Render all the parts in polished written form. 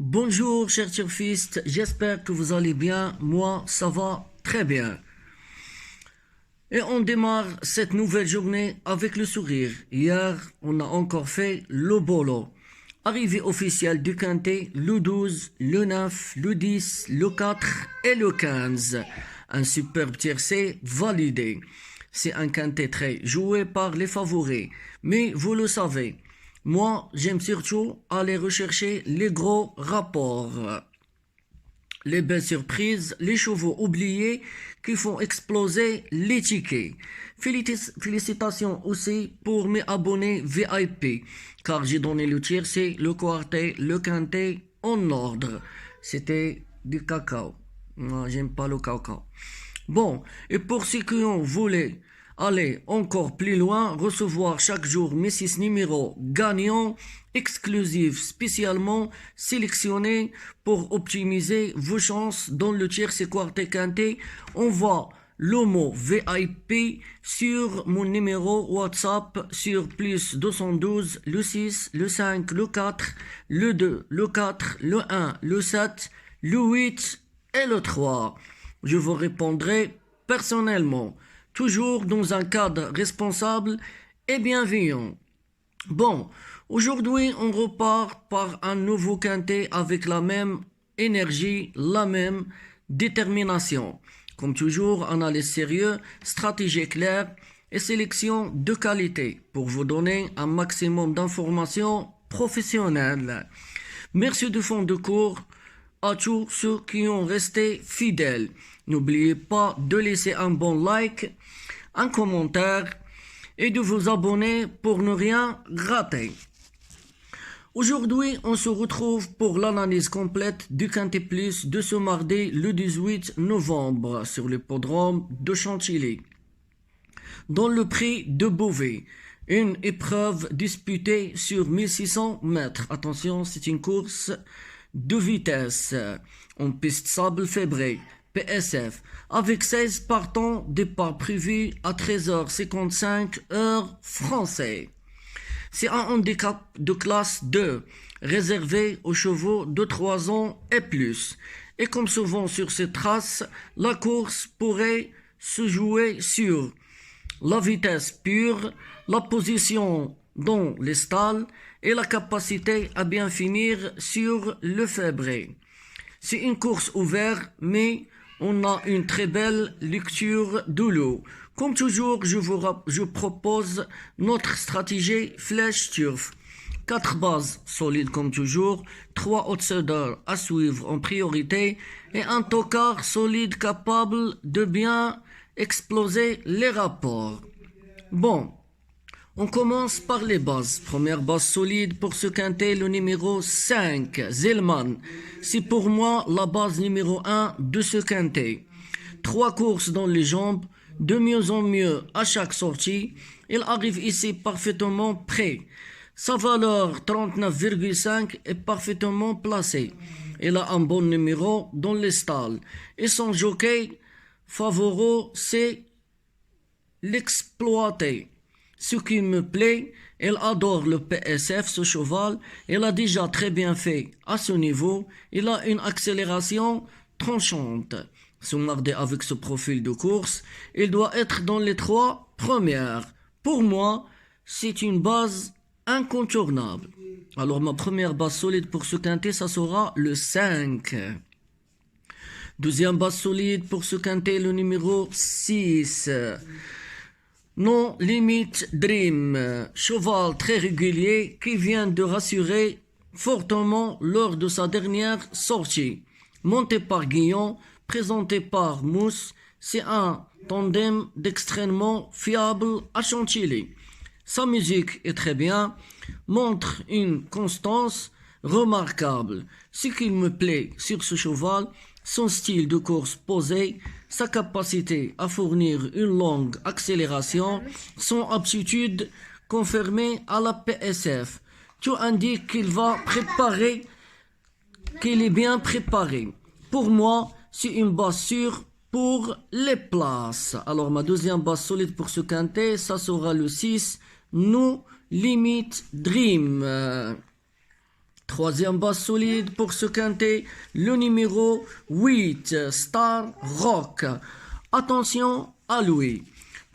Bonjour chers turfistes, j'espère que vous allez bien, moi ça va très bien. Et on démarre cette nouvelle journée avec le sourire. Hier, on a encore fait le bolo. Arrivée officielle du quintet, le 12, le 9, le 10, le 4 et le 15. Un superbe tiercé validé. C'est un quintet très joué par les favoris. Mais vous le savez, moi j'aime surtout aller rechercher les gros rapports. Les belles surprises, les chevaux oubliés qui font exploser les tickets. Félicitations aussi pour mes abonnés VIP, car j'ai donné le tiercé, le quartet, le quintet en ordre. C'était du cacao. Moi, j'aime pas le cacao. Bon, et pour ceux qui ont voulu aller encore plus loin, recevoir chaque jour mes 6 numéros gagnants exclusifs spécialement sélectionnés pour optimiser vos chances dans le tiercé quartet quintet, envoie le mot VIP sur mon numéro WhatsApp sur plus 212 le 6, le 5, le 4, le 2, le 4, le 1, le 7, le 8 et le 3. Je vous répondrai personnellement, toujours dans un cadre responsable et bienveillant. Bon, aujourd'hui on repart par un nouveau quintet avec la même énergie, la même détermination. Comme toujours, analyse sérieux, stratégie claire et sélection de qualité pour vous donner un maximum d'informations professionnelles. Merci du fond de cours à tous ceux qui ont resté fidèles. N'oubliez pas de laisser un bon like, un commentaire et de vous abonner pour ne rien rater. Aujourd'hui, on se retrouve pour l'analyse complète du Quintet Plus de ce mardi le 18 novembre sur l'hippodrome de Chantilly. Dans le prix de Beauvais, une épreuve disputée sur 1600 mètres. Attention, c'est une course de vitesse en piste sable fébré, PSF, avec 16 partants, départ prévu à 13h55 heure française. C'est un handicap de classe 2, réservé aux chevaux de 3 ans et plus. Et comme souvent sur ces traces, la course pourrait se jouer sur la vitesse pure, la position dans les stalles et la capacité à bien finir sur le fébré. C'est une course ouverte, mais on a une très belle lecture de l'eau. Comme toujours, je propose notre stratégie flèche turf. 4 bases solides comme toujours, 3 outsiders à suivre en priorité et un tocard solide capable de bien exploser les rapports. Bon, on commence par les bases. Première base solide pour ce quintet, le numéro 5, Zellman. C'est pour moi la base numéro 1 de ce quintet. 3 courses dans les jambes, de mieux en mieux à chaque sortie. Il arrive ici parfaitement prêt. Sa valeur 39,5 est parfaitement placée. Il a un bon numéro dans les stalles. Et son jockey favori, c'est l'exploiter. Ce qui me plaît, elle adore le PSF, ce cheval. Elle a déjà très bien fait à ce niveau. Il a une accélération tranchante. Ce mardi, avec ce profil de course, il doit être dans les 3 premières. Pour moi, c'est une base incontournable. Alors, ma première base solide pour ce quintet, ça sera le 5. Deuxième base solide pour ce quintet, le numéro 6. Non Limit Dream, cheval très régulier qui vient de rassurer fortement lors de sa dernière sortie. Monté par Guillon, présenté par Mousse, c'est un tandem d'extrêmement fiable à Chantilly. Sa musique est très bien, montre une constance remarquable. Ce qui me plaît sur ce cheval, son style de course posé, sa capacité à fournir une longue accélération, son aptitude confirmée à la PSF. Tout indique qu'il est bien préparé. Pour moi, c'est une base sûre pour les places. Alors, ma deuxième base solide pour ce quintet, ça sera le 6, No Limit Dream. Troisième base solide pour ce quintet, le numéro 8, Star Rock. Attention à lui.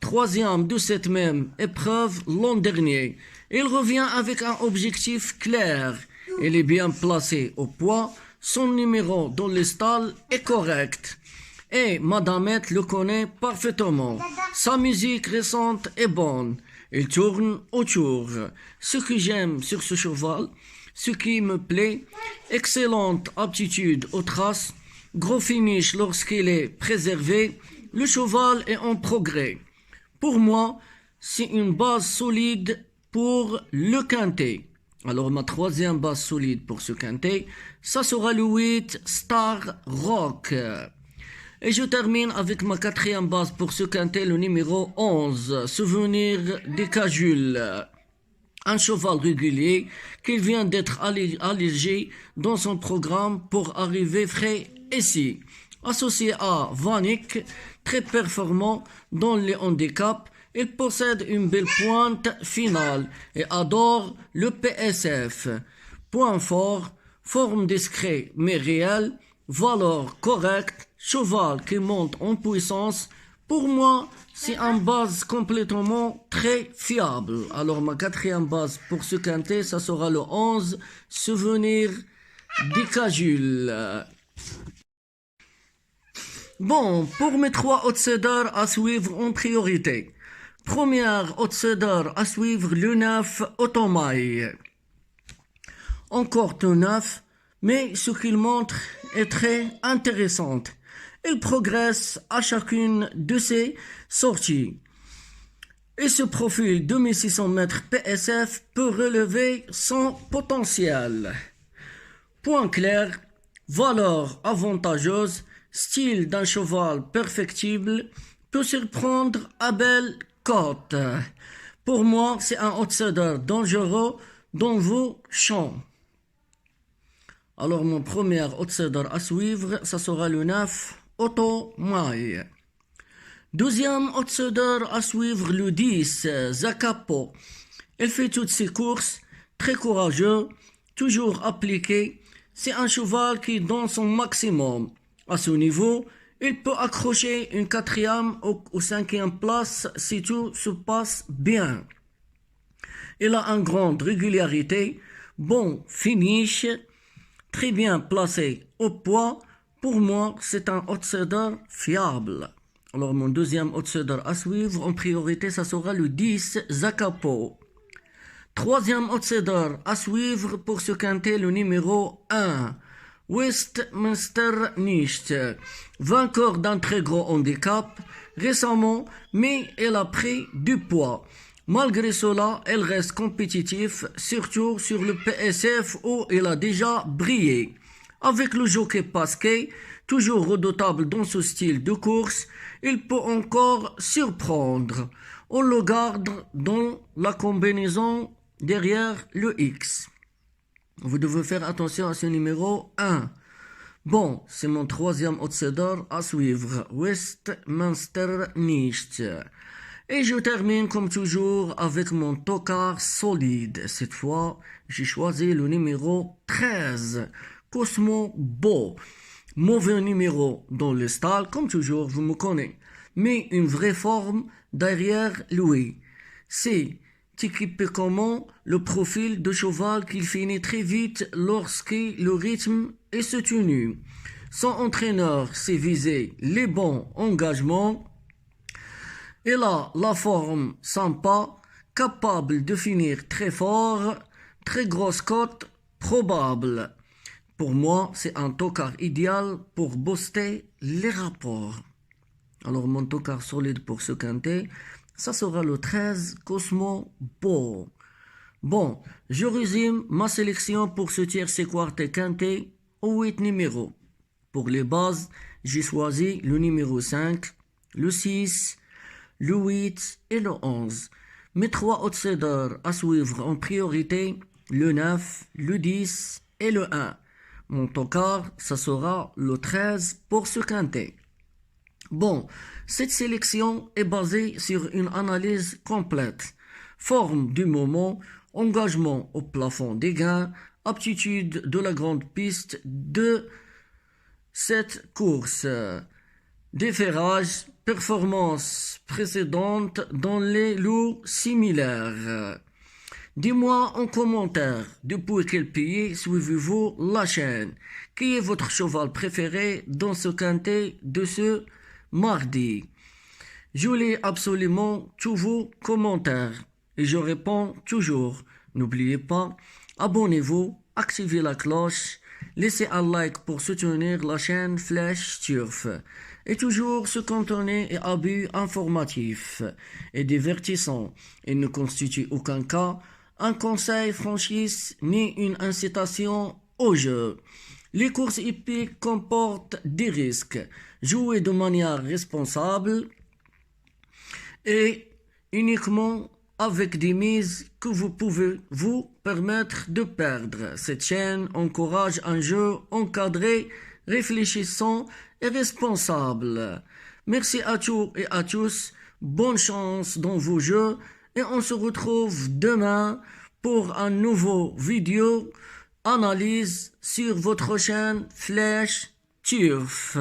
Troisième de cette même épreuve l'an dernier. Il revient avec un objectif clair. Il est bien placé au poids. Son numéro dans les stalles est correct. Et Madamette le connaît parfaitement. Sa musique récente est bonne. Il tourne autour. Ce que j'aime sur ce cheval, ce qui me plaît, excellente aptitude aux traces, gros finish lorsqu'il est préservé, le cheval est en progrès. Pour moi, c'est une base solide pour le quintet. Alors ma troisième base solide pour ce quintet, ça sera le 8 Star Rock. Et je termine avec ma quatrième base pour ce quintet, le numéro 11, Souvenir des Cajules. Un cheval régulier qui vient d'être allégé dans son programme pour arriver frais ici. Associé à Vanik, très performant dans les handicaps, il possède une belle pointe finale et adore le PSF. Point fort, forme discrète mais réelle, valeur correcte, cheval qui monte en puissance. Pour moi, c'est une base complètement très fiable. Alors ma quatrième base pour ce quintet, ça sera le 11, Souvenir des Cajules. Bon, pour mes trois outsiders à suivre en priorité. Première outsider à suivre, le 9, Otomai. Encore tout neuf, mais ce qu'il montre est très intéressant. Il progresse à chacune de ses sorties. Et ce profil de 1600 mètres PSF peut relever son potentiel. Point clair, valeur avantageuse, style d'un cheval perfectible, peut surprendre à belle cote. Pour moi, c'est un outsider dangereux dans vos champs. Alors mon premier outsider à suivre, ça sera le 9, Otomai. Deuxième outsider à suivre, le 10, Zakapo. Il fait toutes ses courses, très courageux, toujours appliqué. C'est un cheval qui donne son maximum. À ce niveau, il peut accrocher une quatrième ou cinquième place si tout se passe bien. Il a une grande régularité, bon finish, très bien placé au poids. Pour moi, c'est un outsider fiable. Alors, mon deuxième outsider à suivre, en priorité, ça sera le 10, Zakapo. Troisième outsider à suivre pour ce quintet, le numéro 1, Westminster Nicht. Vainqueur d'un très gros handicap récemment, mais elle a pris du poids. Malgré cela, elle reste compétitive, surtout sur le PSF où elle a déjà brillé. Avec le jockey Pasquet, toujours redoutable dans ce style de course, il peut encore surprendre. On le garde dans la combinaison derrière le X. Vous devez faire attention à ce numéro 1. Bon, c'est mon troisième outsider à suivre, Westminster Nicht. Et je termine comme toujours avec mon tocard solide. Cette fois, j'ai choisi le numéro 13, Cosmo Beau. Mauvais numéro dans le style, comme toujours, vous me connaissez. Mais une vraie forme derrière lui. C'est typiquement le profil de cheval qu'il finit très vite lorsque le rythme est soutenu. Son entraîneur s'est visé les bons engagements. Il a la forme sympa, capable de finir très fort, très grosse cote, probable. Pour moi, c'est un tocard idéal pour booster les rapports. Alors, mon tocard solide pour ce quintet, ça sera le 13, Cosmo Beau. Bon, je résume ma sélection pour ce tiercé quartet quintet aux 8 numéros. Pour les bases, j'ai choisi le numéro 5, le 6, le 8 et le 11. Mes trois outsiders à suivre en priorité, le 9, le 10 et le 1. Mon tocard, ça sera le 13 pour ce quintet. Bon, cette sélection est basée sur une analyse complète. Forme du moment, engagement au plafond des gains, aptitude de la grande piste de cette course. Déferrage, performance précédente dans les lots similaires. Dis-moi en commentaire depuis quel pays suivez-vous la chaîne. Qui est votre cheval préféré dans ce quintet de ce mardi? Je lis absolument tous vos commentaires et je réponds toujours. N'oubliez pas, abonnez-vous, activez la cloche, laissez un like pour soutenir la chaîne Flèche Turf. Et toujours ce contenu est abus informatif et divertissant et ne constitue aucun cas un conseil franchise ni une incitation au jeu. Les courses hippiques comportent des risques. Jouez de manière responsable et uniquement avec des mises que vous pouvez vous permettre de perdre. Cette chaîne encourage un jeu encadré, réfléchissant et responsable. Merci à tous et à tous. Bonne chance dans vos jeux et on se retrouve demain pour un nouveau vidéo analyse sur votre chaîne Flèche Turf.